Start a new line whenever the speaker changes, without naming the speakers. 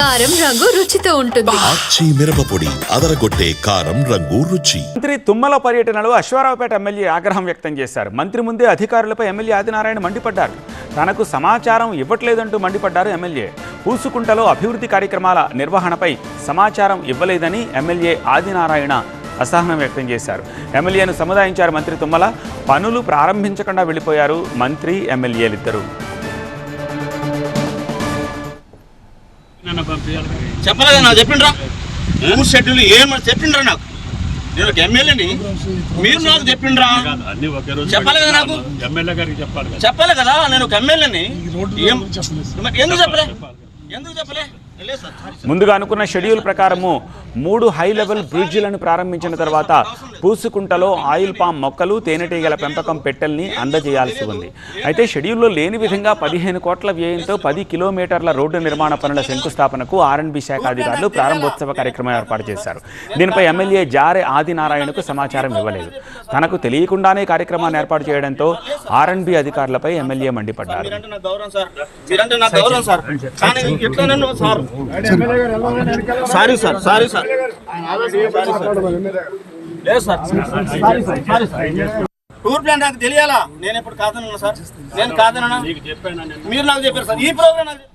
కారం రంగు రుచితో ఉంటుంది.
ఆచి మిరపపొడి అదరగొట్టే కారం రంగు రుచి.
మంత్రి తుమ్మల పర్యటనలో అశ్వారావుపేట ఎమ్మెల్యే ఆగ్రహం వ్యక్తం చేశారు. మంత్రి ముందే అధికారులపై ఎమ్మెల్యే ఆదినారాయణ మండిపడ్డారు. తనకు సమాచారం ఇవ్వట్లేదంటూ మండిపడ్డారు ఎమ్మెల్యే. పూసుకుంటలో అభివృద్ధి కార్యక్రమాల నిర్వహణపై సమాచారం ఇవ్వలేదని ఎమ్మెల్యే ఆదినారాయణ అసహనం వ్యక్తం చేశారు. ఎమ్మెల్యేను సముదాయించారు మంత్రి తుమ్మల. పనులు ప్రారంభించకుండా వెళ్ళిపోయారు మంత్రి ఎమ్మెల్యేలిద్దరూ.
చెప్పలేదా నాకు చెప్పిండ్రా షెడ్యూల్ ఏమని చెప్పిండ్రా నాకు. నేను ఒక ఎమ్మెల్యేని, మీరు నాకు చెప్పిండ్రా చెప్పాలి కదా. నాకు చెప్పాలి కదా, నేను ఒక ఎమ్మెల్యేని. ఎందుకు చెప్పలే
ముందుగా అనుకున్న షెడ్యూల్ ప్రకారము 3 హై లెవెల్ బ్రిడ్జిలను ప్రారంభించిన తర్వాత పూసుకుంటలో ఆయిల్ పామ్ మొక్కలు, తేనెటీగల పెంపకం పెట్టెల్ని అందజేయాల్సి ఉంది. అయితే షెడ్యూల్లో లేని విధంగా 15 కోట్ల వ్యయంతో 10 కిలోమీటర్ల రోడ్డు నిర్మాణ పనుల శంకుస్థాపనకు ఆర్ఎండ్బి శాఖ అధికారులు ప్రారంభోత్సవ కార్యక్రమం ఏర్పాటు చేశారు. దీనిపై ఎమ్మెల్యే జారె ఆదినారాయణకు సమాచారం ఇవ్వలేదు. తనకు తెలియకుండానే కార్యక్రమాన్ని ఏర్పాటు చేయడంతో ఆర్ఎండ్బి అధికారులపై ఎమ్మెల్యే మండిపడ్డారు.
Sorry sir, sorry sir, tour plan నాకు తెలియాలా. నేను ఎప్పుడు కాదన్నా సార్, నేను కాదన్నా, మీరు నాకు చెప్పారు సార్. ఈ ప్రోగ్రామ్